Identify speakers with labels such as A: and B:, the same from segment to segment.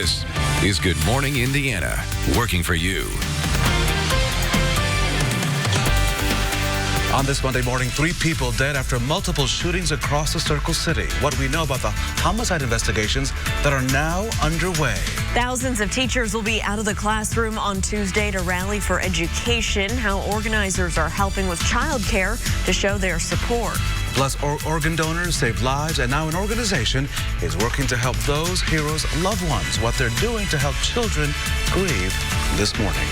A: This is Good Morning Indiana, working for you.
B: On this Monday morning, 3 people dead after multiple shootings across the Circle City. What we know about the homicide investigations that are now underway.
C: Thousands of teachers will be out of the classroom on Tuesday to rally for education. How organizers are helping with childcare to show their support.
B: Plus, organ donors save lives, and now an organization is working to help those heroes' loved ones. What they're doing to help children grieve this morning.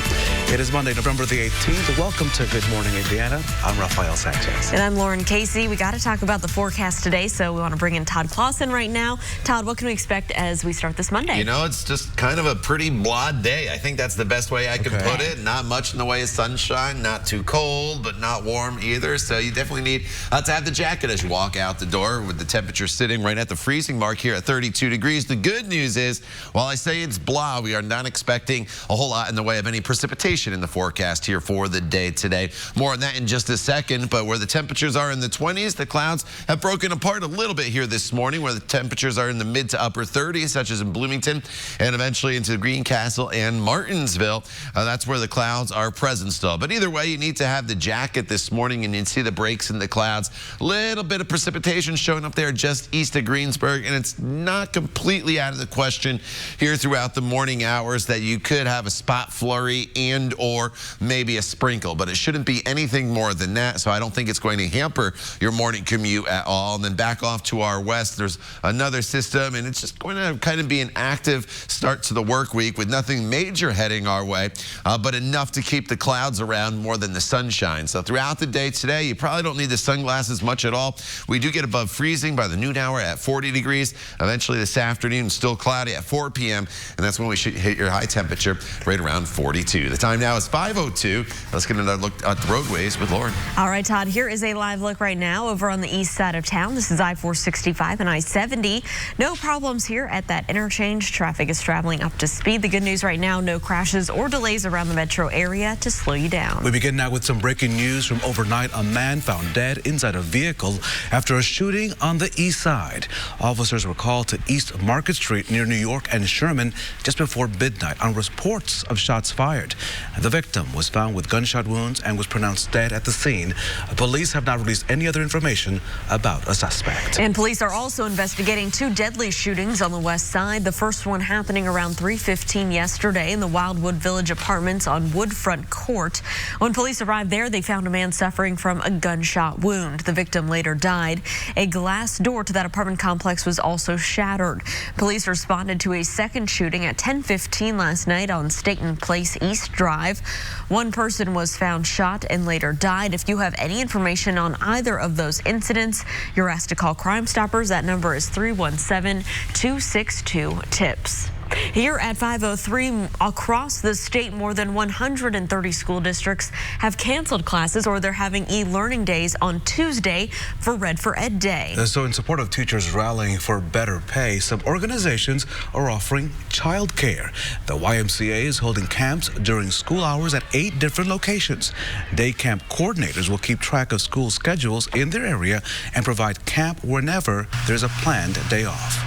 B: It is Monday, November the 18th. Welcome to Good Morning Indiana. I'm Rafael Sanchez.
C: And I'm Lauren Casey. We got to talk about the forecast today, so we want to bring in Todd Clausen right now. Todd, what can we expect as we start this Monday?
D: You know, it's just kind of a pretty blah day. I think that's the best way I could put it. Not much in the way of sunshine, not too cold, but not warm either. So you definitely need to have the jacket as you walk out the door, with the temperature sitting right at the freezing mark here at 32 degrees. The good news is, while I say it's blah, we are not expecting a whole lot in the way of any precipitation in the forecast here for the day today. More on that in just a second, but where the temperatures are in the 20s, the clouds have broken apart a little bit here this morning, where the temperatures are in the mid to upper 30s, such as in Bloomington, and eventually into Greencastle and Martinsville. That's where the clouds are present still. But either way, you need to have the jacket this morning, and you see the breaks in the clouds. Little bit of precipitation showing up there just east of Greensburg, and it's not completely out of the question here throughout the morning hours that you could have a spot flurry and or maybe a sprinkle, but it shouldn't be anything more than that, so I don't think it's going to hamper your morning commute at all. And then back off to our west, there's another system, and it's just going to kind of be an active start to the work week with nothing major heading our way, but enough to keep the clouds around more than the sunshine. So throughout the day today, you probably don't need the sunglasses much at all. We do get above freezing by the noon hour at 40 degrees. Eventually this afternoon, still cloudy at 4 p.m., and that's when we should hit your high temperature right around 42. The time now is 5:02. Let's get another look at the roadways with Lauren.
C: All right, Todd, here is a live look right now over on the east side of town. This is I-465 and I-70. No problems here at that interchange. Traffic is traveling up to speed. The good news right now, no crashes or delays around the metro area to slow you down.
B: We begin now with some breaking news from overnight. A man found dead inside a vehicle after a shooting on the east side. Officers were called to East Market Street near New York and Sherman just before midnight on reports of shots fired. The victim was found with gunshot wounds and was pronounced dead at the scene. Police have not released any other information about a suspect.
C: And police are also investigating 2 deadly shootings on the west side. The first one happening around 3:15 yesterday in the Wildwood Village apartments on Woodfront Court. When police arrived there, they found a man suffering from a gunshot wound. The victim later died. A glass door to that apartment complex was also shattered. Police responded to a second shooting at 10:15 last night on Staten Place East Drive. One person was found shot and later died. If you have any information on either of those incidents, you're asked to call Crime Stoppers. That number is 317-262-TIPS. Here at 5:03, across the state, more than 130 school districts have canceled classes, or they're having e-learning days on Tuesday for Red for Ed Day.
B: So in support of teachers rallying for better pay, some organizations are offering childcare. The YMCA is holding camps during school hours at 8 different locations. Day camp coordinators will keep track of school schedules in their area and provide camp whenever there's a planned day off.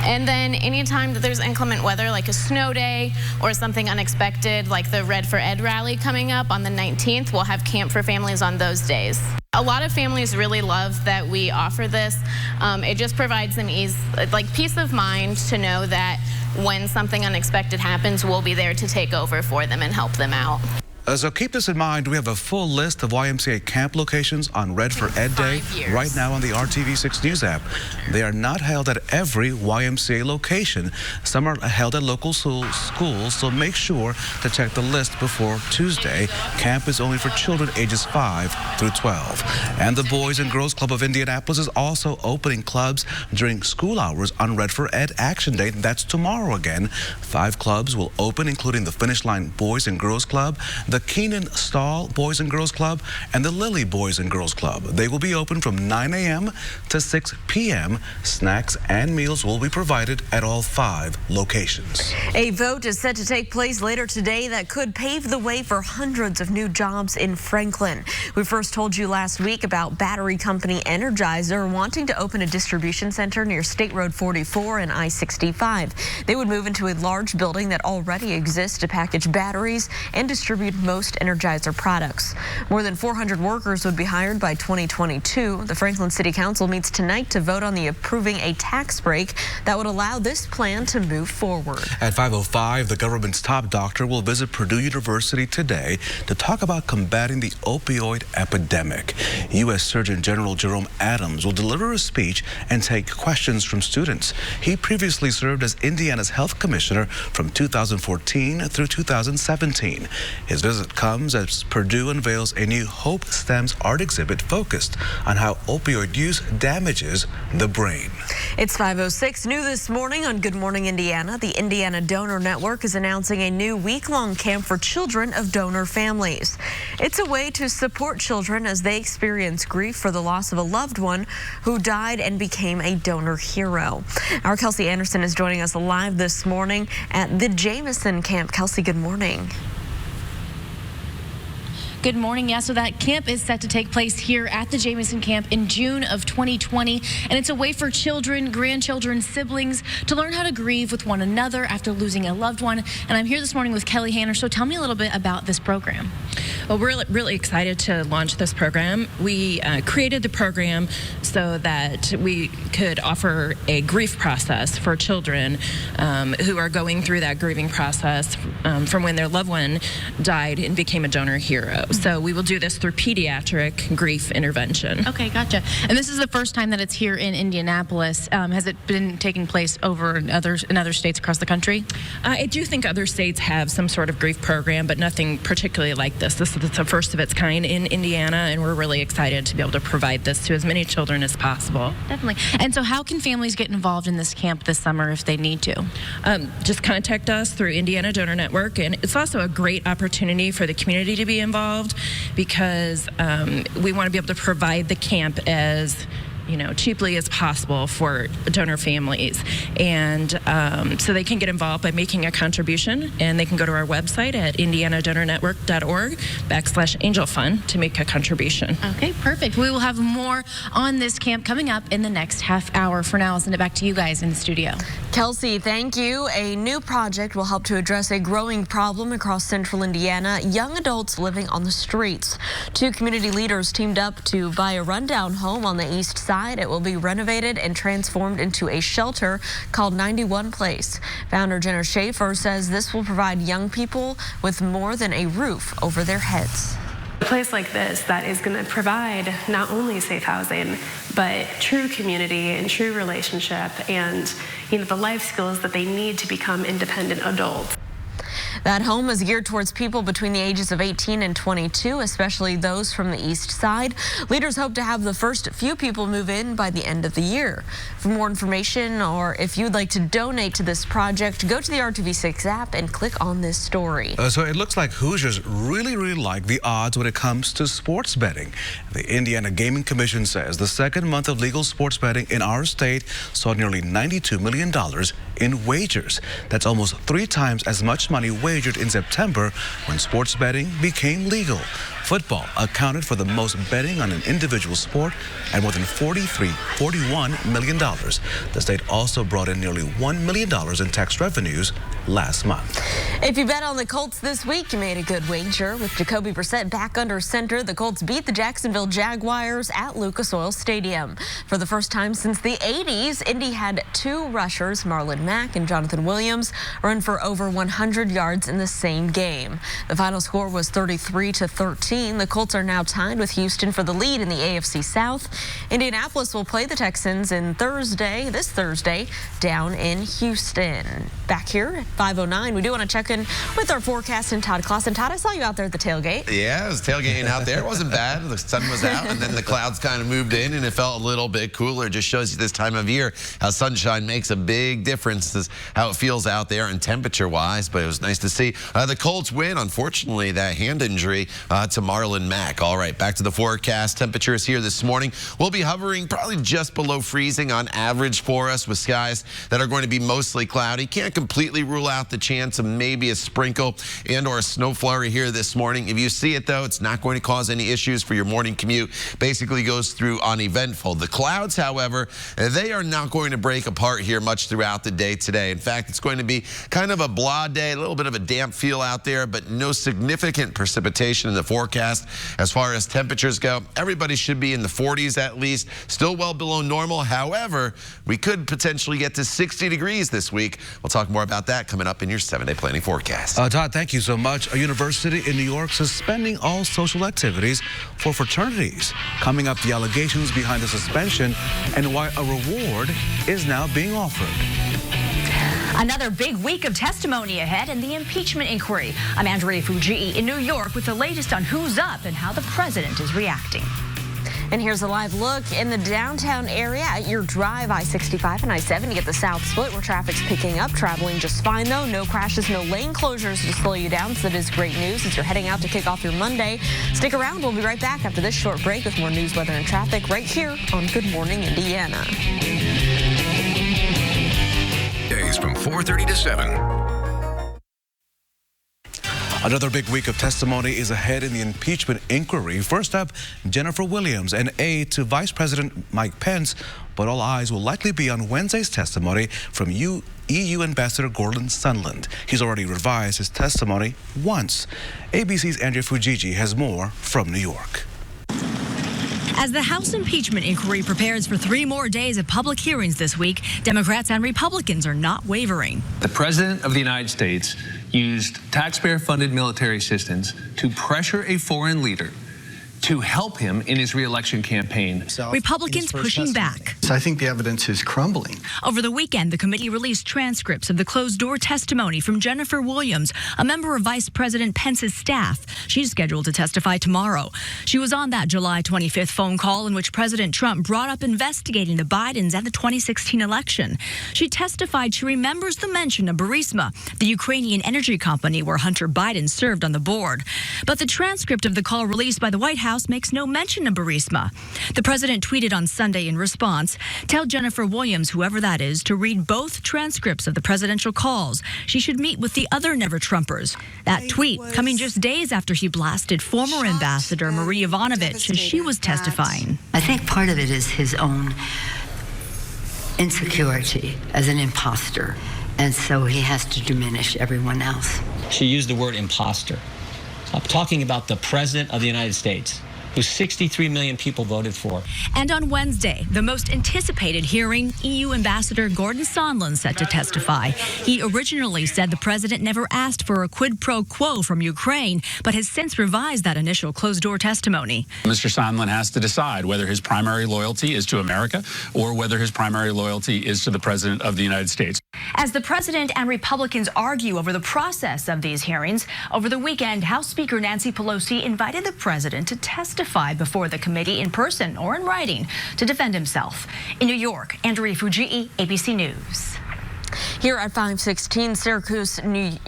E: And then anytime that there's inclement weather, like a snow day or something unexpected, like the Red for Ed rally coming up on the 19th, we'll have camp for families on those days. A lot of families really love that we offer this. It just provides them peace of mind to know that when something unexpected happens, we'll be there to take over for them and help them out.
B: So keep this in mind. We have a full list of YMCA camp locations on Red for Ed Day right now on the RTV6 News app. They are not held at every YMCA location. Some are held at local schools, so make sure to check the list before Tuesday. Camp is only for children ages 5 through 12. And the Boys and Girls Club of Indianapolis is also opening clubs during school hours on Red for Ed Action Day. That's tomorrow again. 5 clubs will open, including the Finish Line Boys and Girls Club, the Keenan Stall Boys and Girls Club and the Lily Boys and Girls Club. They will be open from 9 a.m. to 6 p.m. Snacks and meals will be provided at all 5 locations.
C: A vote is set to take place later today that could pave the way for hundreds of new jobs in Franklin. We first told you last week about battery company Energizer wanting to open a distribution center near State Road 44 and I-65. They would move into a large building that already exists to package batteries and distribute most Energizer products. More than 400 workers would be hired by 2022. The Franklin City Council meets tonight to vote on approving a tax break that would allow this plan to move forward.
B: At 5:05, the government's top doctor will visit Purdue University today to talk about combating the opioid epidemic. U.S. Surgeon General Jerome Adams will deliver a speech and take questions from students. He previously served as Indiana's health commissioner from 2014 through 2017. His visit comes as Purdue unveils a new Hope Stems art exhibit focused on how opioid use damages the brain.
C: It's 5:06. New this morning on Good Morning Indiana, the Indiana Donor Network is announcing a new week-long camp for children of donor families. It's a way to support children as they experience grief for the loss of a loved one who died and became a donor hero. Our Kelsey Anderson is joining us live this morning at the Jamison camp. Kelsey, good morning.
F: Good morning. Yeah, so that camp is set to take place here at the Jamison camp in June of 2020. And it's a way for children, grandchildren, siblings to learn how to grieve with one another after losing a loved one. And I'm here this morning with Kelly Hanner. So tell me a little bit about this program.
G: Well, we're really excited to launch this program. We created the program so that we could offer a grief process for children who are going through that grieving process from when their loved one died and became a donor hero. So we will do this through pediatric grief intervention.
F: Okay, gotcha. And this is the first time that it's here in Indianapolis. Has it been taking place over in other states across the country?
G: I do think other states have some sort of grief program, but nothing particularly like this. This is the first of its kind in Indiana, and we're really excited to be able to provide this to as many children as possible.
F: Definitely. And so how can families get involved in this camp this summer if they need to?
G: Just contact us through Indiana Donor Network, and it's also a great opportunity for the community to be involved because we want to be able to provide the camp as cheaply as possible for donor families. And so they can get involved by making a contribution, and they can go to our website at indianadonornetwork.org/angelfund to make a contribution.
F: Okay, perfect. We will have more on this camp coming up in the next half hour. For now, I'll send it back to you guys in the studio.
C: Kelsey, thank you. A new project will help to address a growing problem across central Indiana, young adults living on the streets. 2 community leaders teamed up to buy a rundown home on the east side. It will be renovated and transformed into a shelter called 91 Place. Founder Jenna Schaefer says this will provide young people with more than a roof over their heads.
H: A place like this that is going to provide not only safe housing, but true community and true relationship and the life skills that they need to become independent adults.
C: That home is geared towards people between the ages of 18 and 22, especially those from the east side. Leaders hope to have the first few people move in by the end of the year. For more information or if you'd like to donate to this project, go to the RTV6 app and click on this story.
B: So it looks like Hoosiers really like the odds when it comes to sports betting. The Indiana Gaming Commission says the second month of legal sports betting in our state saw nearly $92 million in wagers. That's almost 3 times as much money wagered in September when sports betting became legal. Football accounted for the most betting on an individual sport at more than $41 million. The state also brought in nearly $1 million in tax revenues last month.
C: If you bet on the Colts this week, you made a good wager. With Jacoby Brissett back under center, the Colts beat the Jacksonville Jaguars at Lucas Oil Stadium. For the first time since the 80s, Indy had 2 rushers, Marlon Mack and Jonathan Williams, run for over 100 yards in the same game. The final score was 33-13. 15. The Colts are now tied with Houston for the lead in the AFC South. Indianapolis will play the Texans this Thursday, down in Houston. Back here at 5:09, we do want to check in with our forecast and Todd Clausen. Todd, I saw you out there at the tailgate.
D: Yeah, I was tailgating out there. It wasn't bad. The sun was out, and then the clouds kind of moved in, and it felt a little bit cooler. It just shows you this time of year how sunshine makes a big difference, this how it feels out there and temperature-wise, but it was nice to see. The Colts win. Unfortunately, that hand injury to Marlon Mack. All right, back to the forecast. Temperatures here this morning will be hovering probably just below freezing on average for us, with skies that are going to be mostly cloudy. Can't completely rule out the chance of maybe a sprinkle and or a snow flurry here this morning. If you see it, though, it's not going to cause any issues for your morning commute. Basically goes through uneventful. The clouds, however, they are not going to break apart here much throughout the day today. In fact, it's going to be kind of a blah day, a little bit of a damp feel out there, but no significant precipitation in the forecast. As far as temperatures go, everybody should be in the 40s at least, still well below normal. However, we could potentially get to 60 degrees this week. We'll talk more about that coming up in your 7-day planning forecast.
B: Todd, thank you so much. A university in New York suspending all social activities for fraternities. Coming up, the allegations behind the suspension and why a reward is now being offered.
I: Another big week of testimony ahead in the impeachment inquiry. I'm Andrea Fujii in New York with the latest on who's up and how the president is reacting.
C: And here's a live look in the downtown area at your drive, I-65 and I-70 at the South Split, where traffic's picking up. Traveling just fine, though. No crashes, no lane closures to slow you down, so that is great news as you're heading out to kick off your Monday. Stick around. We'll be right back after this short break with more news, weather, and traffic right here on Good Morning Indiana.
A: Days from 4:30 to 7.
B: Another big week of testimony is ahead in the impeachment inquiry. First up, Jennifer Williams, an aide to Vice President Mike Pence, but all eyes will likely be on Wednesday's testimony from EU Ambassador Gordon Sondland. He's already revised his testimony once. ABC's Andrea Fujii has more from New York.
J: As the House impeachment inquiry prepares for 3 more days of public hearings this week, Democrats and Republicans are not wavering.
K: The President of the United States used taxpayer-funded military assistance to pressure a foreign leader to help him in his re-election campaign.
J: Republicans pushing back.
L: I think the evidence is crumbling.
J: Over the weekend, the committee released transcripts of the closed-door testimony from Jennifer Williams, a member of Vice President Pence's staff. She's scheduled to testify tomorrow. She was on that July 25th phone call in which President Trump brought up investigating the Bidens and the 2016 election. She testified she remembers the mention of Burisma, the Ukrainian energy company where Hunter Biden served on the board. But the transcript of the call released by the White House makes no mention of Burisma. The president tweeted on Sunday in response, "Tell Jennifer Williams, whoever that is, to read both transcripts of the presidential calls. She should meet with the other never-Trumpers." That tweet coming just days after he blasted former Ambassador Marie Yovanovitch as she was testifying.
M: I think part of it is his own insecurity as an imposter, and so he has to diminish everyone else.
N: She used the word imposter. I'm talking about the President of the United States, who 63 million people voted for.
J: And on Wednesday, the most anticipated hearing, EU Ambassador Gordon Sondland set to testify. He originally said the president never asked for a quid pro quo from Ukraine, but has since revised that initial closed-door testimony.
O: Mr. Sondland has to decide whether his primary loyalty is to America or whether his primary loyalty is to the President of the United States.
I: As the president and Republicans argue over the process of these hearings, over the weekend, House Speaker Nancy Pelosi invited the president to testify before the committee in person or in writing to defend himself. In New York, Andrea Fujii, ABC News.
C: Here at 516, Syracuse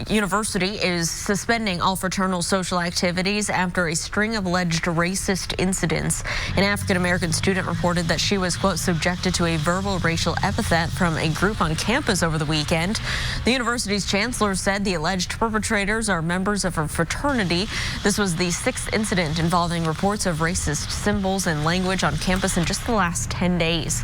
C: University is suspending all fraternal social activities after a string of alleged racist incidents. An African-American student reported that she was, quote, subjected to a verbal racial epithet from a group on campus over the weekend. The university's chancellor said the alleged perpetrators are members of a fraternity. This was the 6th incident involving reports of racist symbols and language on campus in just the last 10 days.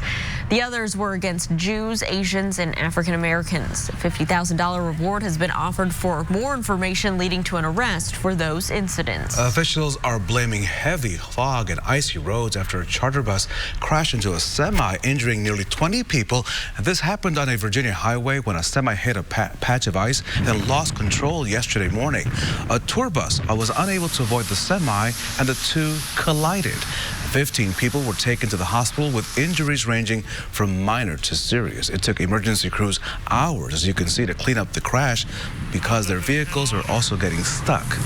C: The others were against Jews, Asians, and African Americans. A $50,000 reward has been offered for more information leading to an arrest for those incidents.
B: Officials are blaming heavy fog and icy roads after a charter bus crashed into a semi, injuring nearly 20 people. This happened on a Virginia highway when a semi hit a patch of ice and lost control yesterday morning. A tour bus was unable to avoid the semi, and the two collided. 15 people were taken to the hospital with injuries ranging from minor to serious. It took emergency crews hours, as you can see, to clean up the crash because their vehicles are also getting stuck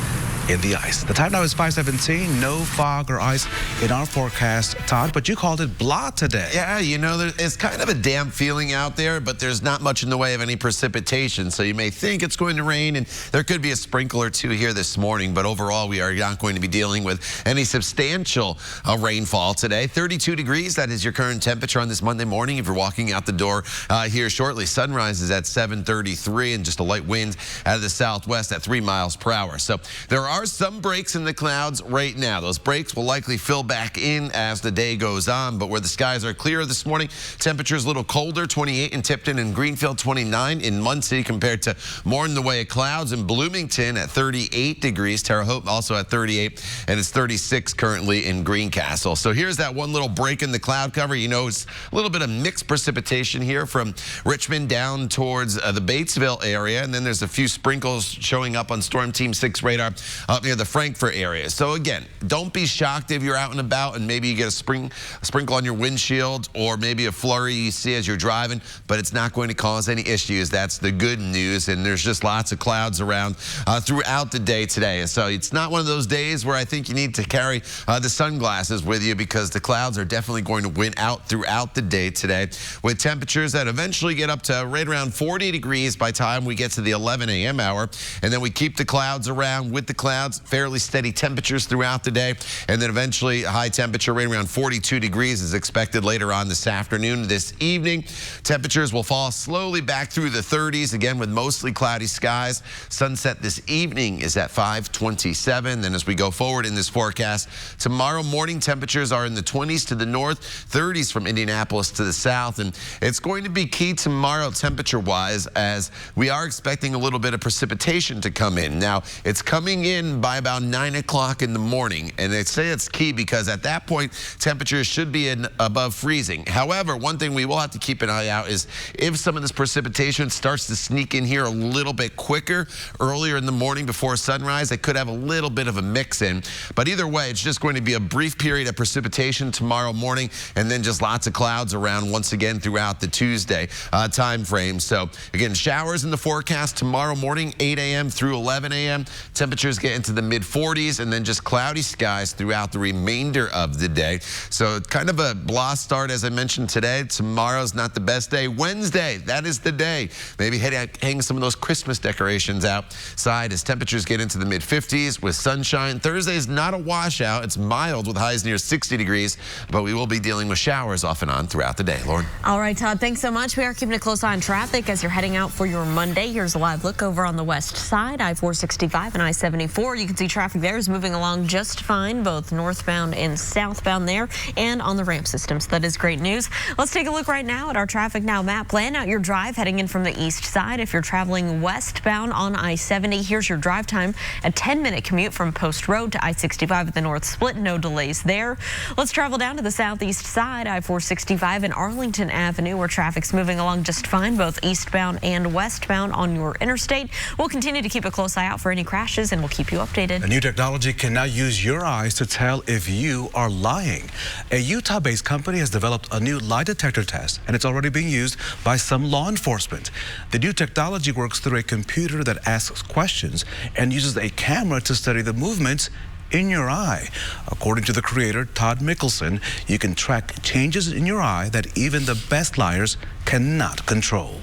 B: in the ice. The time now is 5:17. No fog or ice in our forecast, Todd, but you called it blah today.
D: Yeah, you know, it's kind of a damp feeling out there, but there's not much in the way of any precipitation. So you may think it's going to rain, and there could be a sprinkle or two here this morning, but overall we are not going to be dealing with any substantial rainfall today. 32 degrees, that is your current temperature on this Monday morning if you're walking out the door here shortly. Sunrise is at 7:33, and just a light wind out of the southwest at 3 miles per hour. So there are some breaks in the clouds right now. Those breaks will likely fill back in as the day goes on, but where the skies are clear this morning, temperatures a little colder, 28 in Tipton and Greenfield, 29 in Muncie, compared to more in the way of clouds in Bloomington at 38 degrees. Terre Haute also at 38, and it's 36 currently in Greencastle. So here's that one little break in the cloud cover. You know, it's a little bit of mixed precipitation here from Richmond down towards the Batesville area, and then there's a few sprinkles showing up on Storm Team 6 radar up near the Frankfort area. So again, don't be shocked if you're out and about and maybe you get a sprinkle on your windshield or maybe a flurry you see as you're driving, but it's not going to cause any issues. That's the good news, and there's just lots of clouds around throughout the day today. So it's not one of those days where I think you need to carry the sunglasses with you, because the clouds are definitely going to win out throughout the day today, with temperatures that eventually get up to right around 40 degrees by the time we get to the 11 a.m. hour, and then we keep the clouds around with the clouds, fairly steady temperatures throughout the day, and then eventually a high temperature right around 42 degrees is expected later on this afternoon. This evening, temperatures will fall slowly back through the 30s, again with mostly cloudy skies. Sunset this evening is at 5:27. Then as we go forward in this forecast, tomorrow morning temperatures are in the 20s to the north, 30s from Indianapolis to the south, and it's going to be key tomorrow temperature-wise, as we are expecting a little bit of precipitation to come in. Now, it's coming in by about 9 o'clock in the morning, and they say it's key because at that point temperatures should be above freezing. However, one thing we will have to keep an eye out is if some of this precipitation starts to sneak in here a little bit quicker earlier in the morning before sunrise, it could have a little bit of a mix in. But either way, it's just going to be a brief period of precipitation tomorrow morning, and then just lots of clouds around once again throughout the Tuesday time frame. So again, showers in the forecast tomorrow morning, 8 a.m. through 11 a.m. Temperatures get into the mid-40s, and then just cloudy skies throughout the remainder of the day. So kind of a blah start, as I mentioned today. Tomorrow's not the best day. Wednesday, that is the day. Maybe hang some of those Christmas decorations outside as temperatures get into the mid-50s with sunshine. Thursday is not a washout. It's mild with highs near 60 degrees, but we will be dealing with showers off and on throughout the day. Lauren?
C: All right, Todd, thanks so much. We are keeping a close eye on traffic as you're heading out for your Monday. Here's a live look over on the west side, I-465 and I-74. You can see traffic there is moving along just fine, both northbound and southbound there, and on the ramp system. So that is great news. Let's take a look right now at our Traffic Now map. Plan out your drive heading in from the east side. If you're traveling westbound on I-70, here's your drive time. A 10-minute commute from Post Road to I-65 at the north split. No delays there. Let's travel down to the southeast side, I-465 and Arlington Avenue, where traffic's moving along just fine, both eastbound and westbound on your interstate. We'll continue to keep a close eye out for any crashes, and we'll keep you updated.
B: A new technology can now use your eyes to tell if you are lying. A Utah-based company has developed a new lie detector test, and it's already being used by some law enforcement. The new technology works through a computer that asks questions and uses a camera to study the movements in your eye. According to the creator, Todd Mickelson, you can track changes in your eye that even the best liars cannot control.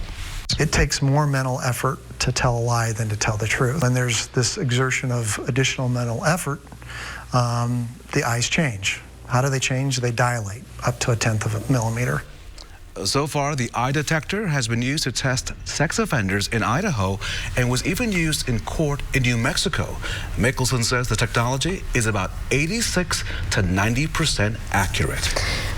P: It takes more mental effort to tell a lie than to tell the truth. When there's this exertion of additional mental effort, the eyes change. How do they change? They dilate up to 1/10 of a millimeter.
B: So far, the eye detector has been used to test sex offenders in Idaho and was even used in court in New Mexico. Mickelson says the technology is about 86 to 90% accurate.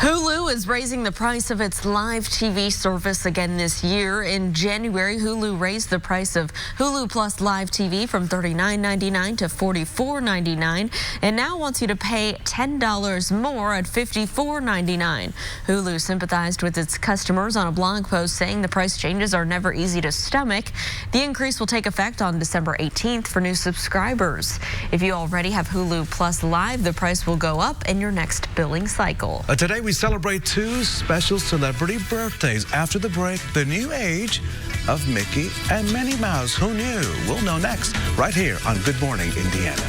C: Hulu Hulu is raising the price of its live TV service again this year. In January, Hulu raised the price of Hulu Plus Live TV from $39.99 to $44.99 and now wants you to pay $10 more at $54.99. Hulu sympathized with its customers on a blog post saying the price changes are never easy to stomach. The increase will take effect on December 18th for new subscribers. If you already have Hulu Plus Live, the price will go up in your next billing cycle.
B: Today we celebrate two special celebrity birthdays. After the break, the new age of Mickey and Minnie Mouse. Who knew? We'll know next, right here on Good Morning Indiana.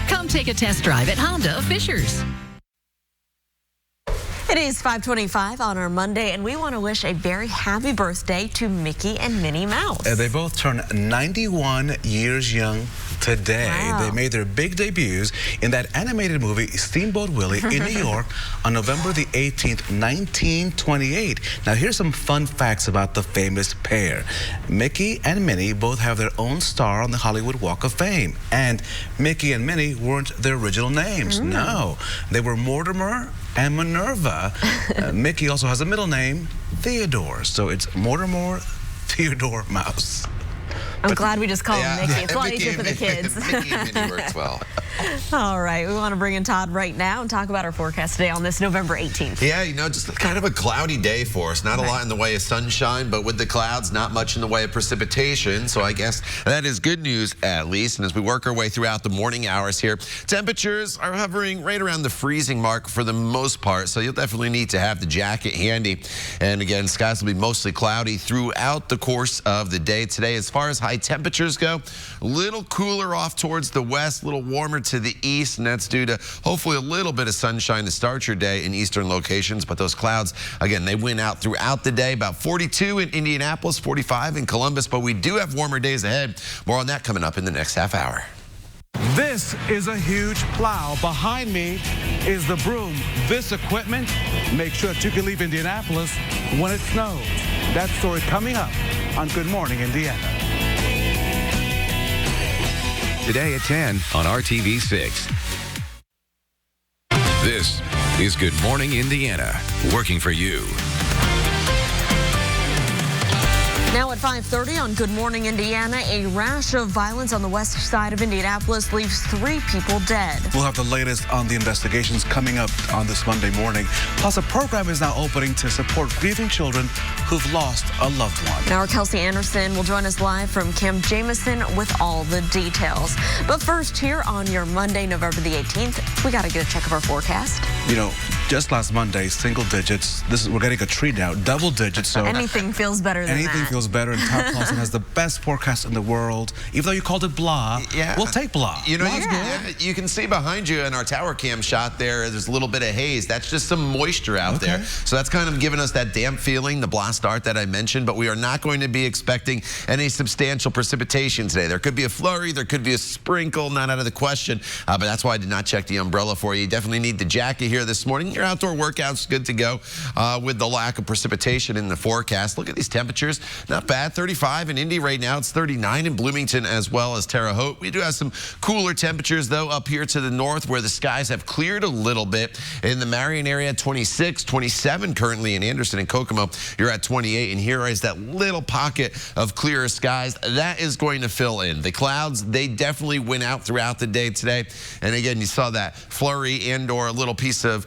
Q: Come take a test drive at Honda of Fishers.
C: It is 5:25 on our Monday, and we want to wish a very happy birthday to Mickey and Minnie Mouse.
B: They both turned 91 years young today.
C: Wow.
B: They made their big debuts in that animated movie Steamboat Willie in New York on November the 18th, 1928. Now here's some fun facts about the famous pair. Mickey and Minnie both have their own star on the Hollywood Walk of Fame. And Mickey and Minnie weren't their original names. No, they were Mortimer and Minerva. Mickey also has a middle name, Theodore. So it's Mortimer Theodore Mouse.
C: I'm glad we just call him Mickey. It's a lot
D: Mickey
C: easier for the kids.
D: Mickey and Minnie works well.
C: All right, we want to bring in Todd right now and talk about our forecast today on this November 18th.
D: Yeah, you know, just kind of a cloudy day for us. Not a lot in the way of sunshine, but with the clouds, not much in the way of precipitation. So I guess that is good news, at least. And as we work our way throughout the morning hours here, temperatures are hovering right around the freezing mark for the most part. So you'll definitely need to have the jacket handy. And again, skies will be mostly cloudy throughout the course of the day today. As far as high temperatures go, a little cooler off towards the west, a little warmer to the east, and that's due to hopefully a little bit of sunshine to start your day in eastern locations. But those clouds, again, they win out throughout the day. About 42 in Indianapolis, 45 in Columbus, but we do have warmer days ahead. More on that coming up in the next half hour.
B: This is a huge plow. Behind me is the broom. This equipment makes sure that you can leave Indianapolis when it snows. That story coming up on Good Morning Indiana.
A: Today at 10 on RTV6. This is Good Morning Indiana, working for you.
C: Now at 5:30 on Good Morning Indiana, a rash of violence on the west side of Indianapolis leaves 3 people dead.
B: We'll have the latest on the investigations coming up on this Monday morning. Plus, a program is now opening to support grieving children who've lost a loved one.
C: Now, our Kelsey Anderson will join us live from Camp Jameson with all the details. But first, here on your Monday, November the 18th, we got to get a check of our forecast.
B: You know, just last Monday, single digits. We're getting a treat now, double digits. So
C: anything feels better than
B: anything
C: that.
B: feels better, and Todd Clausen has the best forecast in the world. Even though you called it blah, we'll take blah.
D: You know,
B: good.
D: You can see behind you in our tower cam shot there's a little bit of haze. That's just some moisture out there. So that's kind of giving us that damp feeling, the blah start that I mentioned, but we are not going to be expecting any substantial precipitation today. There could be a flurry, there could be a sprinkle, not out of the question, but that's why I did not check the umbrella for you. You definitely need the jacket here this morning. Your outdoor workout's good to go with the lack of precipitation in the forecast. Look at these temperatures. Not bad. 35 in Indy right now. It's 39 in Bloomington as well as Terre Haute. We do have some cooler temperatures, though, up here to the north where the skies have cleared a little bit. In the Marion area, 26, 27 currently in Anderson and Kokomo. You're at 28, and here is that little pocket of clearer skies. That is going to fill in. The clouds, they definitely went out throughout the day today. And again, you saw that flurry and or a little piece of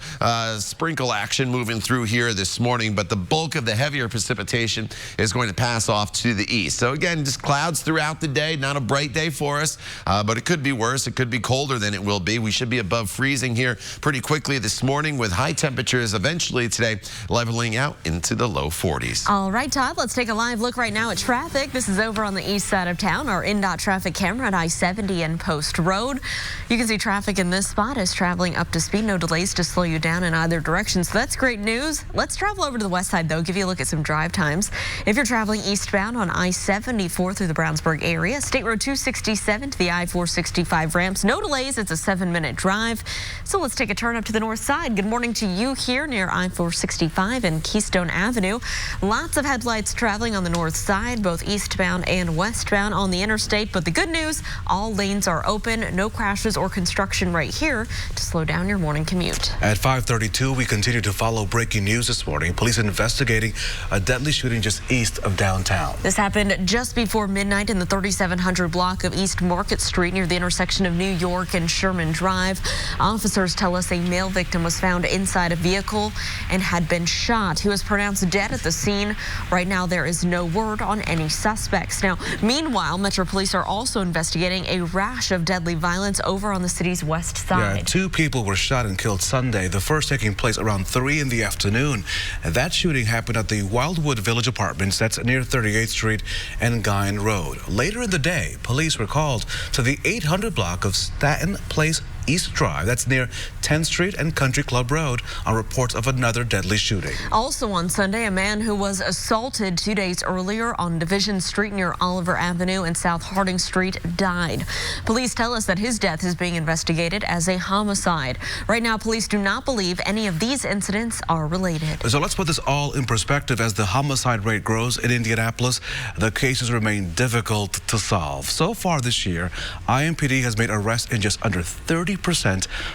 D: sprinkle action moving through here this morning, but the bulk of the heavier precipitation is going to pass off to the east. So again, just clouds throughout the day. Not a bright day for us, but it could be worse. It could be colder than it will be. We should be above freezing here pretty quickly this morning with high temperatures eventually today leveling out into the low 40s.
C: All right, Todd, let's take a live look right now at traffic. This is over on the east side of town. Our INDOT traffic camera at I-70 and Post Road. You can see traffic in this spot is traveling up to speed. No delays to slow you down in either direction, so that's great news. Let's travel over to the west side, though, give you a look at some drive times. If you're traveling eastbound on I-74 through the Brownsburg area, State Road 267 to the I-465 ramps, no delays. It's a 7-minute drive. So let's take a turn up to the north side. Good morning to you here near I-465 and Keystone Avenue. Lots of headlights traveling on the north side, both eastbound and westbound on the interstate. But the good news, all lanes are open. No crashes or construction right here to slow down your morning commute.
B: At 5:32, we continue to follow breaking news this morning. Police investigating a deadly shooting just east of downtown.
C: This happened just before midnight in the 3700 block of East Market Street near the intersection of New York and Sherman Drive. Officers tell us a male victim was found inside a vehicle and had been shot. He was pronounced dead at the scene. Right now, there is no word on any suspects. Now, meanwhile, Metro Police are also investigating a rash of deadly violence over on the city's west side.
B: Yeah, 2 people were shot and killed Sunday, the first taking place around 3 in the afternoon. That shooting happened at the Wildwood Village Apartments, that's near 38th Street and Guyan Road. Later in the day, police were called to the 800 block of Staten Place East Drive, that's near 10th Street and Country Club Road, on reports of another deadly shooting.
C: Also on Sunday, a man who was assaulted 2 days earlier on Division Street near Oliver Avenue and South Harding Street died. Police tell us that his death is being investigated as a homicide. Right now, police do not believe any of these incidents are related.
B: So let's put this all in perspective. As the homicide rate grows in Indianapolis, the cases remain difficult to solve. So far this year, IMPD has made arrests in just under 30%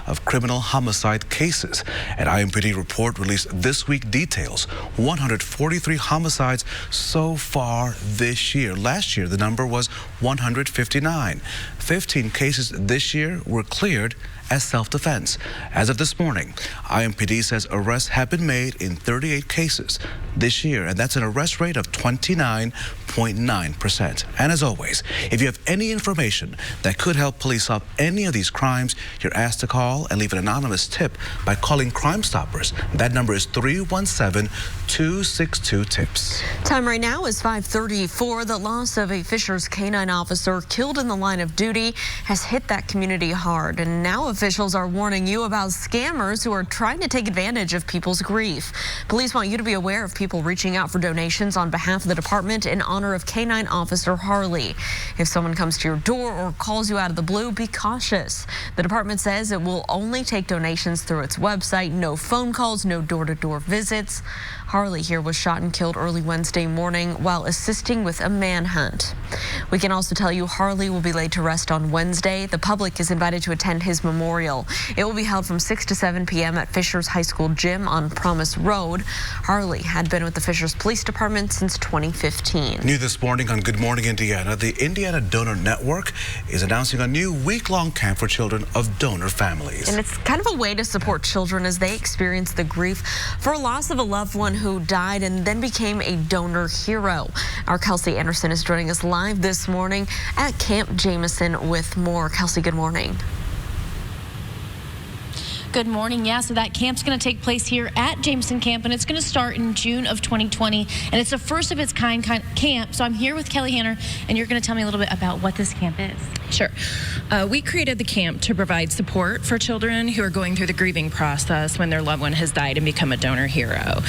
B: of criminal homicide cases. An IMPD report released this week details 143 homicides so far this year. Last year, the number was 159. 15 cases this year were cleared as self-defense. As of this morning, IMPD says arrests have been made in 38 cases this year, and that's an arrest rate of 29.9%. And as always, if you have any information that could help police solve any of these crimes, you're asked to call and leave an anonymous tip by calling Crime Stoppers. That number is 317-262-TIPS.
C: Time right now is 5:34. The loss of a Fishers canine officer killed in the line of duty has hit that community hard, and now officials are warning you about scammers who are trying to take advantage of people's grief. Police want you to be aware of people reaching out for donations on behalf of the department in honor of Canine Officer Harley. If someone comes to your door or calls you out of the blue, be cautious. The department says it will only take donations through its website. No phone calls, no door-to-door visits. Harley here was shot and killed early Wednesday morning while assisting with a manhunt. We can also tell you Harley will be laid to rest on Wednesday. The public is invited to attend his memorial. It will be held from 6 to 7 p.m. at Fishers High School Gym on Promise Road. Harley had been with the Fishers Police Department since 2015.
B: New this morning on Good Morning Indiana, the Indiana Donor Network is announcing a new week-long camp for children of donor families.
C: And it's kind of a way to support children as they experience the grief for a loss of a loved one who died and then became a donor hero. Our Kelsey Anderson is joining us live this morning at Camp Jameson with more. Kelsey, good morning.
F: Good morning. Yeah, so that camp's going to take place here at Jameson Camp, and it's going to start in June of 2020, and it's a first of its kind camp. So I'm here with Kelly Hanner, and you're going to tell me a little bit about what this camp is.
G: Sure. We created the camp to provide support for children who are going through the grieving process when their loved one has died and become a donor hero.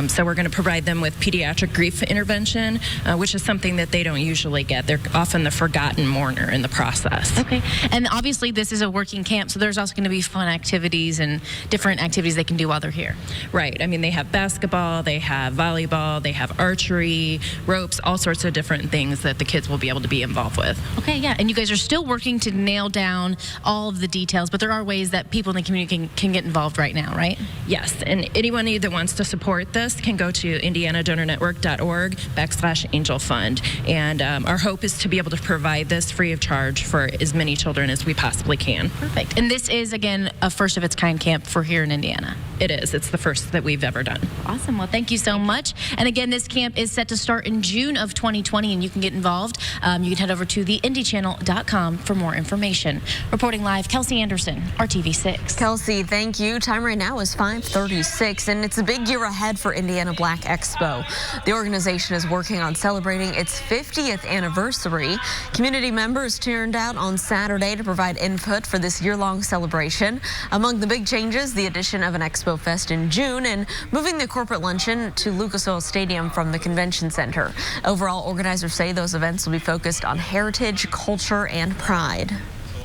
G: So we're going to provide them with pediatric grief intervention, which is something that they don't usually get. They're often the forgotten mourner in the process.
F: Okay. And obviously this is a working camp, so there's also going to be fun activities and different activities they can do while they're here.
G: Right. I mean, they have basketball, they have volleyball, they have archery, ropes, all sorts of different things that the kids will be able to be involved with.
F: Okay, yeah. And you guys are still working to nail down all of the details, but there are ways that people in the community can get involved right now, right?
G: Yes. And anyone that wants to support this can go to indianadonornetwork.org/angel fund. And our hope is to be able to provide this free of charge for as many children as we possibly can.
F: Perfect. And this is, again, a first of its kind camp for here in Indiana.
G: It is. It's the first that we've ever done.
F: Awesome. Well, thank you so much. And again, this camp is set to start in June of 2020, and you can get involved. You can head over to theindychannel.com for more information. Reporting live, Kelsey Anderson, RTV6.
C: Kelsey, thank you. Time right now is 5:36, and it's a big year ahead for Indiana Black Expo. The organization is working on celebrating its 50th anniversary. Community members turned out on Saturday to provide input for this year-long celebration. Among the big changes, the addition of an Expo Fest in June and moving the corporate luncheon to Lucas Oil Stadium from the convention center. Overall, organizers say those events will be focused on heritage, culture, and pride.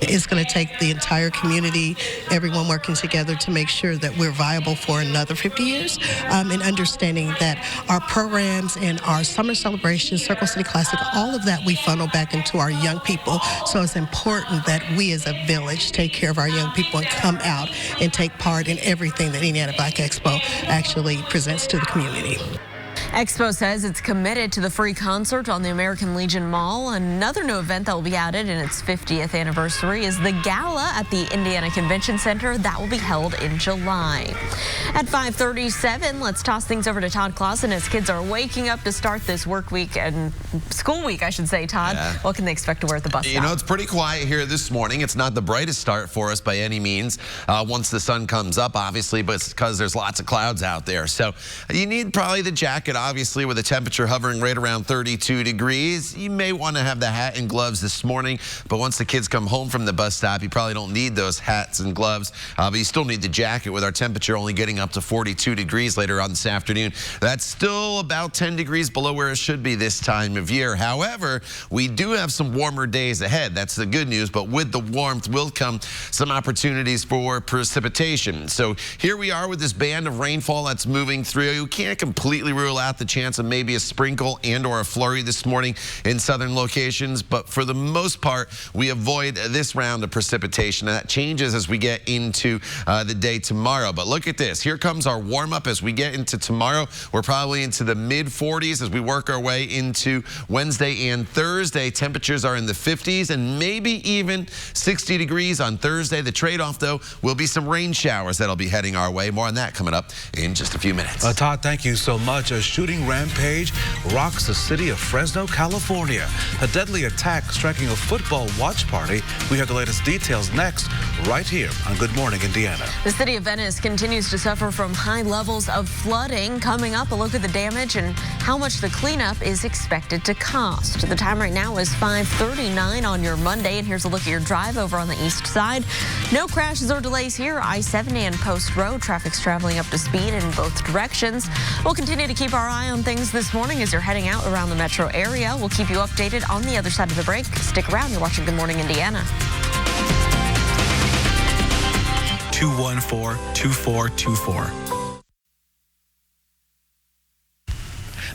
R: It's going to take the entire community, everyone working together to make sure that we're viable for another 50 years, and understanding that our programs and our summer celebrations, Circle City Classic, all of that we funnel back into our young people. So it's important that we as a village take care of our young people and come out and take part in everything that Indiana Black Expo actually presents to the community.
C: Expo says it's committed to the free concert on the American Legion Mall. Another new event that will be added in its 50th anniversary is the gala at the Indiana Convention Center that will be held in July. At 5:37, let's toss things over to Todd Clausen as kids are waking up to start this work week and school week, I should say. Todd, what can they expect to wear at the bus stop?
D: You know, it's pretty quiet here this morning. It's not the brightest start for us by any means once the sun comes up, obviously, but it's because there's lots of clouds out there. So you need probably the jacket, obviously, with the temperature hovering right around 32 degrees. You may want to have the hat and gloves this morning, but once the kids come home from the bus stop, you probably don't need those hats and gloves, but you still need the jacket with our temperature only getting up to 42 degrees later on this afternoon. That's still about 10 degrees below where it should be this time of year. However, we do have some warmer days ahead. That's the good news, but with the warmth will come some opportunities for precipitation. So here we are with this band of rainfall that's moving through. You can't completely rule out the chance of maybe a sprinkle and or a flurry this morning in southern locations, but for the most part, we avoid this round of precipitation, and that changes as we get into the day tomorrow. But look at this. Here comes our warm-up as we get into tomorrow. We're probably into the mid-40s as we work our way into Wednesday and Thursday. Temperatures are in the 50s and maybe even 60 degrees on Thursday. The trade-off, though, will be some rain showers that'll be heading our way. More on that coming up in just a few minutes.
B: Todd, thank you so much. A shooting rampage rocks the city of Fresno, California. A deadly attack striking a football watch party. We have the latest details next, right here on Good Morning Indiana.
C: The city of Venice continues to suffer from high levels of flooding. Coming up, a look at the damage and how much the cleanup is expected to cost. The time right now is 5:39 on your Monday, and here's a look at your drive over on the east side. No crashes or delays here. I-70 and Post Road. Traffic's traveling up to speed in both directions. We'll continue to keep our eye on things this morning as you're heading out around the metro area. We'll keep you updated on the other side of the break. Stick around. You're watching Good Morning Indiana.
S: 214-2424.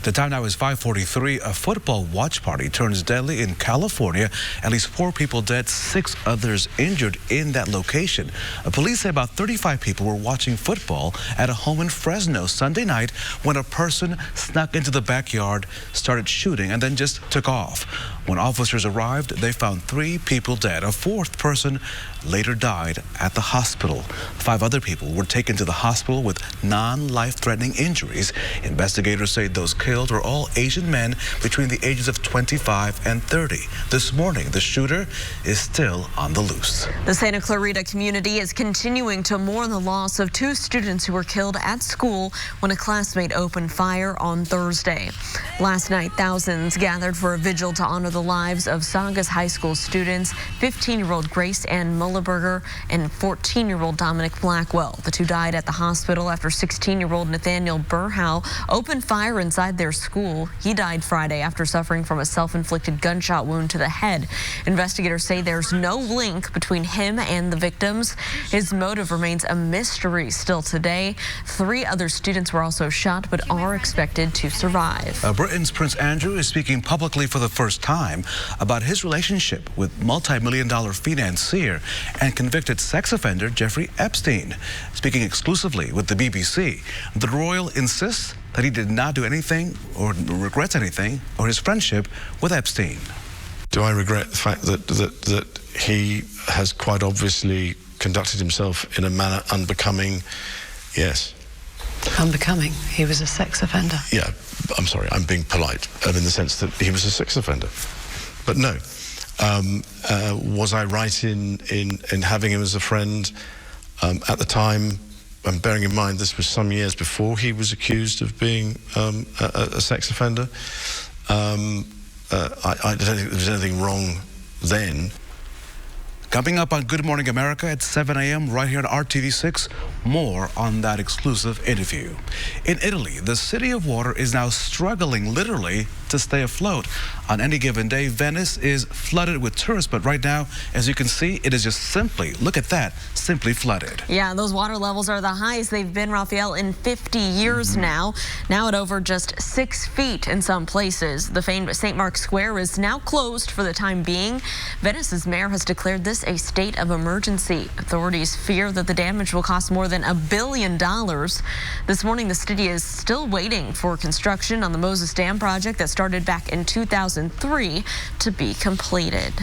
B: The time now is 5:43. A football watch party turns deadly in California. At least 4 people dead, 6 others injured in that location. Police say about 35 people were watching football at a home in Fresno Sunday night when a person snuck into the backyard, started shooting, and then just took off. When officers arrived, they found 3 people dead. A 4th person later died at the hospital. 5 other people were taken to the hospital with non-life-threatening injuries. Investigators say those killed were all Asian men between the ages of 25 and 30. This morning, the shooter is still on the loose.
C: The Santa Clarita community is continuing to mourn the loss of 2 students who were killed at school when a classmate opened fire on Thursday. Last night, thousands gathered for a vigil to honor the lives of Saugus High School students, 15-year-old Grace Ann Mullenberger and 14-year-old Dominic Blackwell. The 2 died at the hospital after 16-year-old Nathaniel Burhow opened fire inside their school. He died Friday after suffering from a self-inflicted gunshot wound to the head. Investigators say there's no link between him and the victims. His motive remains a mystery still today. 3 other students were also shot but are expected to survive.
B: Britain's Prince Andrew is speaking publicly for the first time about his relationship with multi-million-dollar financier and convicted sex offender Jeffrey Epstein. Speaking exclusively with the BBC, the royal insists that he did not do anything or regrets anything or his friendship with Epstein.
T: Do I regret the fact that he has quite obviously conducted himself in a manner unbecoming? Yes.
M: Unbecoming? He was a sex offender.
T: Yeah, I'm sorry, I'm being polite in the sense that he was a sex offender. But no. Was I right in having him as a friend at the time? And bearing in mind this was some years before he was accused of being a sex offender. I don't think there was anything wrong then.
B: Coming up on Good Morning America at 7 a.m. right here on RTV6, more on that exclusive interview. In Italy, the city of water is now struggling literally to stay afloat. On any given day, Venice is flooded with tourists, but right now, as you can see, it is just simply, look at that, simply flooded.
C: Yeah, those water levels are the highest they've been, Raphael, in 50 years now at over just 6 feet in some places. The famed St. Mark's Square is now closed for the time being. Venice's mayor has declared this a state of emergency. Authorities fear that the damage will cost more than $1 billion. This morning, the city is still waiting for construction on the Moses Dam project that started back in 2003 to be completed.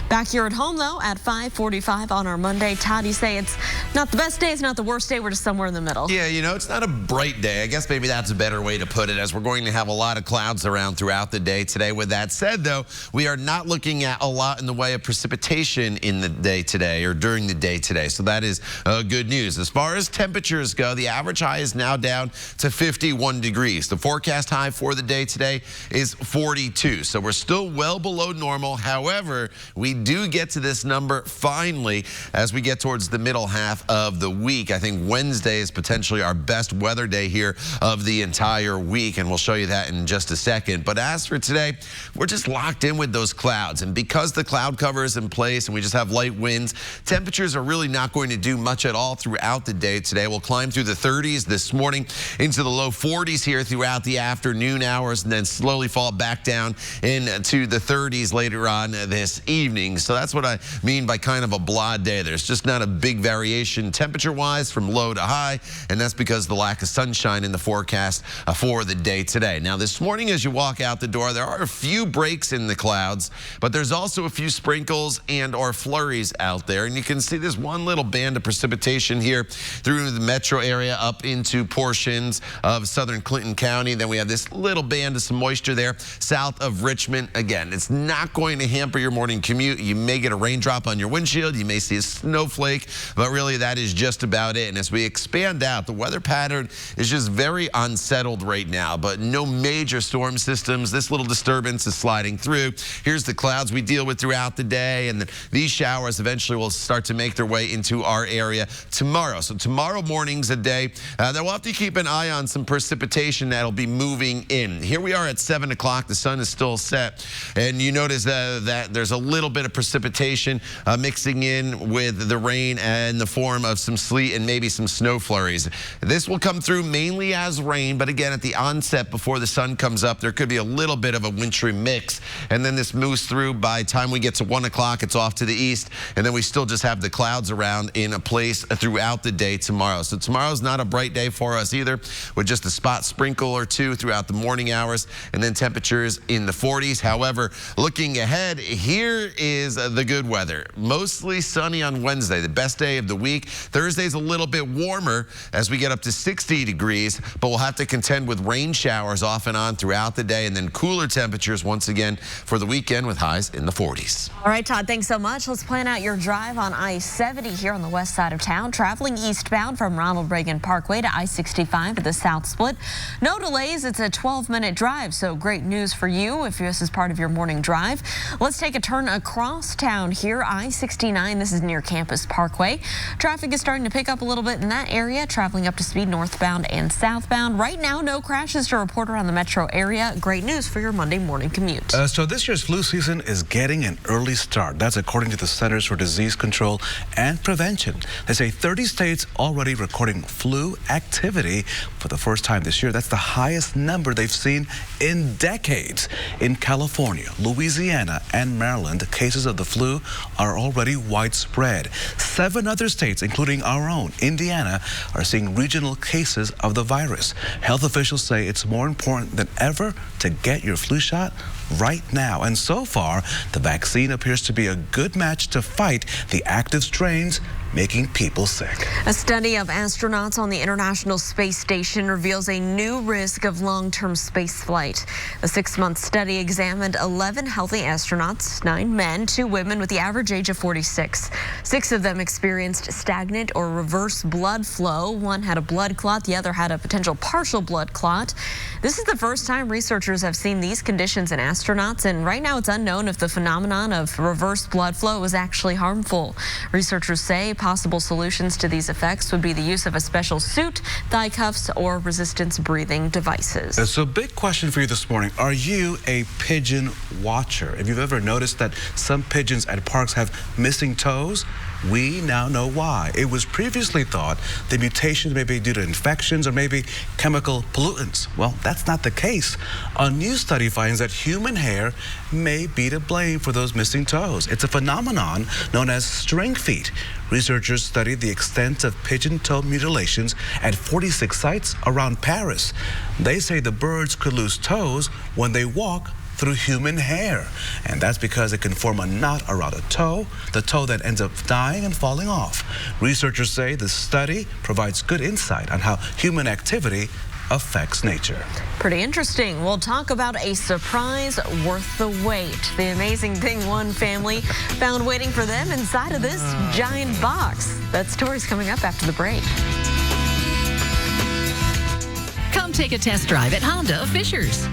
C: Back here at home, though, at 5:45 on our Monday. Todd, you say it's not the best day, it's not the worst day, we're just somewhere in the middle.
D: Yeah, you know, it's not a bright day. I guess maybe that's a better way to put it, as we're going to have a lot of clouds around throughout the day today. With that said, though, we are not looking at a lot in the way of precipitation in the day today or during the day today. So that is good news. As far as temperatures go, the average high is now down to 51 degrees. The forecast high for the day today is 42. So we're still well below normal. However, we do get to this number finally as we get towards the middle half of the week. I think Wednesday is potentially our best weather day here of the entire week, and we'll show you that in just a second. But as for today, we're just locked in with those clouds, and because the cloud cover is in place and we just have light winds, temperatures are really not going to do much at all throughout the day today. We'll climb through the 30s this morning into the low 40s here throughout the afternoon hours, and then slowly fall back down into the 30s later on this evening. So that's what I mean by kind of a blah day. There's just not a big variation temperature-wise from low to high, and that's because of the lack of sunshine in the forecast for the day today. Now, this morning as you walk out the door, there are a few breaks in the clouds, but there's also a few sprinkles and or flurries out there, and you can see this one little band of precipitation here through the metro area up into portions of southern Clinton County. Then we have this little band of some moisture there south of Richmond. Again, it's not going to hamper your morning commute. You may get a raindrop on your windshield. You may see a snowflake, but really that is just about it. And as we expand out, the weather pattern is just very unsettled right now, but no major storm systems. This little disturbance is sliding through. Here's the clouds we deal with throughout the day, and these showers eventually will start to make their way into our area tomorrow. So tomorrow morning's a day that we'll have to keep an eye on some precipitation that'll be moving in. Here we are at 7 o'clock. The sun is still set, and you notice that there's a little bit of precipitation mixing in with the rain in the form of some sleet and maybe some snow flurries. This will come through mainly as rain, but again, at the onset before the sun comes up, there could be a little bit of a wintry mix, and then this moves through. By the time we get to 1 o'clock, it's off to the east, and then we still just have the clouds around in a place throughout the day tomorrow. So tomorrow's not a bright day for us either, with just a spot sprinkle or two throughout the morning hours, and then temperatures in the 40s. However, looking ahead, here is the good weather. Mostly sunny on Wednesday, the best day of the week. Thursday's a little bit warmer as we get up to 60 degrees, but we'll have to contend with rain showers off and on throughout the day, and then cooler temperatures once again for the weekend with highs in the 40s.
C: All right, Todd, thanks so much. Let's plan out your drive on I-70 here on the west side of town. Traveling eastbound from Ronald Reagan Parkway to I-65 to the south split. No delays. It's a 12-minute drive, so great news for you if this is part of your morning drive. Let's take a turn across town here. I-69, this is near Campus Parkway. Traffic is starting to pick up a little bit in that area, traveling up to speed northbound and southbound. Right now, no crashes to report around the metro area. Great news for your Monday morning commute.
B: So this year's flu season is getting an early start. That's according to the Centers for Disease Control and Prevention. They say 30 states already recording flu activity for the first time this year. That's the highest number they've seen in decades. In California, Louisiana, and Maryland, cases of the flu are already widespread. 7 other states, including our own, Indiana, are seeing regional cases of the virus. Health officials say it's more important than ever to get your flu shot right now. And so far, the vaccine appears to be a good match to fight the active strains making people sick.
C: A study of astronauts on the International Space Station reveals a new risk of long-term space flight. The 6-month study examined 11 healthy astronauts, 9 men, 2 women with the average age of 46. 6 of them experienced stagnant or reverse blood flow. 1 had a blood clot, the other had a potential partial blood clot. This is the first time researchers have seen these conditions in astronauts astronauts, and right now it's unknown if the phenomenon of reverse blood flow is actually harmful. Researchers say possible solutions to these effects would be the use of a special suit, thigh cuffs, or resistance breathing devices.
B: So big question for you this morning. Are you a pigeon watcher? If you've ever noticed that some pigeons at parks have missing toes, we now know why. It was previously thought the mutation may be due to infections or maybe chemical pollutants. Well, that's not the case. A new study finds that human hair may be to blame for those missing toes. It's a phenomenon known as string feet. Researchers studied the extent of pigeon toe mutilations at 46 sites around Paris. They say the birds could lose toes when they walk through human hair. And that's because it can form a knot around a toe, the toe that ends up dying and falling off. Researchers say the study provides good insight on how human activity affects nature.
C: Pretty interesting. We'll talk about a surprise worth the wait. The amazing thing one family found waiting for them inside of this giant box. That story's coming up after the break.
Q: Come take a test drive at Honda of Fishers.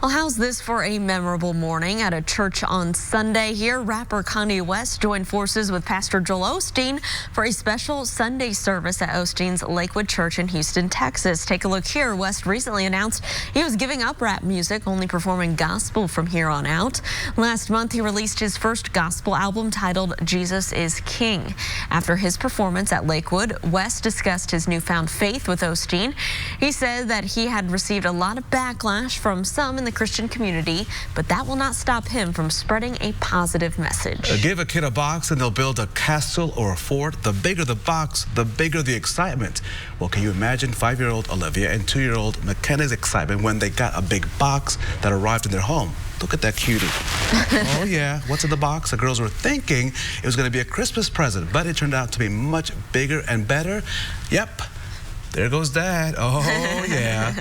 C: Well, how's this for a memorable morning at a church on Sunday here? Rapper Kanye West joined forces with Pastor Joel Osteen for a special Sunday service at Osteen's Lakewood Church in Houston, Texas. Take a look here. West recently announced he was giving up rap music, only performing gospel from here on out. Last month, he released his first gospel album titled Jesus is King. After his performance at Lakewood, West discussed his newfound faith with Osteen. He said that he had received a lot of backlash from some in the Christian community, but that will not stop him from spreading a positive message.
B: Give a kid a box and they'll build a castle or a fort. The bigger the box, the bigger the excitement. Well, can you imagine 5-year-old Olivia and 2-year-old McKenna's excitement when they got a big box that arrived in their home? Look at that cutie. Oh, yeah. What's in the box? The girls were thinking it was going to be a Christmas present, but it turned out to be much bigger and better. Yep. There goes Dad. Oh, yeah.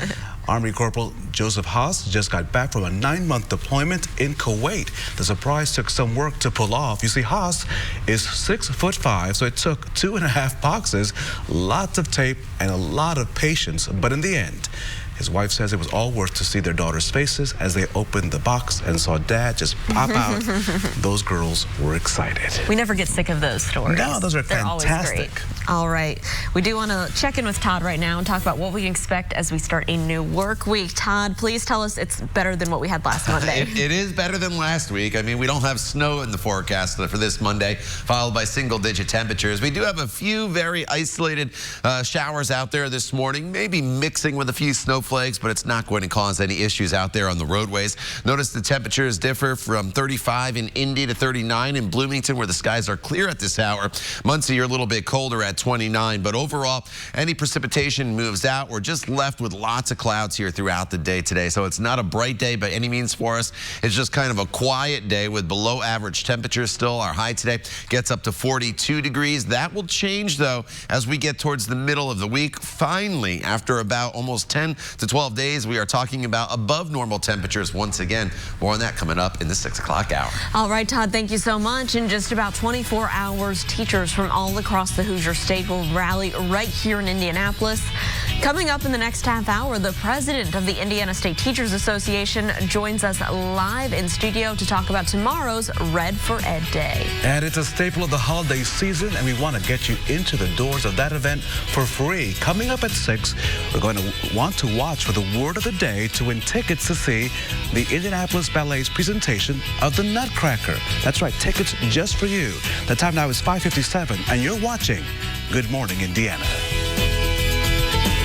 B: Army Corporal Joseph Haas just got back from a 9-month deployment in Kuwait. The surprise took some work to pull off. You see, Haas is 6'5", so it took 2.5 boxes, lots of tape, and a lot of patience. But in the end, his wife says it was all worth to see their daughters' faces as they opened the box and saw Dad just pop out. Those girls were excited.
C: We never get sick of those stories.
B: No, those are
C: They're
B: fantastic.
C: Always great. All right. We do want to check in with Todd right now and talk about what we can expect as we start a new work week. Todd, please tell us it's better than what we had last Monday.
D: It is better than last week. I mean, we don't have snow in the forecast for this Monday, followed by single-digit temperatures. We do have a few very isolated showers out there this morning, maybe mixing with a few snowflakes, but it's not going to cause any issues out there on the roadways. Notice the temperatures differ from 35 in Indy to 39 in Bloomington, where the skies are clear at this hour. Muncie, you're a little bit colder at 29, but overall, any precipitation moves out. We're just left with lots of clouds here throughout the day today, so it's not a bright day by any means for us. It's just kind of a quiet day with below average temperatures still. Our high today gets up to 42 degrees. That will change, though, as we get towards the middle of the week. Finally, after about almost 10 to 12 days, we are talking about above normal temperatures once again. More on that coming up in the 6 o'clock hour.
C: All right, Todd, thank you so much. In just about 24 hours, teachers from all across the Hoosier State will rally right here in Indianapolis. Coming up in the next half hour, the president of the Indiana State Teachers Association joins us live in studio to talk about tomorrow's Red for Ed Day.
B: And it's a staple of the holiday season, and we want to get you into the doors of that event for free. Coming up at 6, we're going to want to watch for the word of the day to win tickets to see the Indianapolis Ballet's presentation of the Nutcracker. That's right, tickets just for you. The time now is 5:57, and you're watching Good Morning Indiana.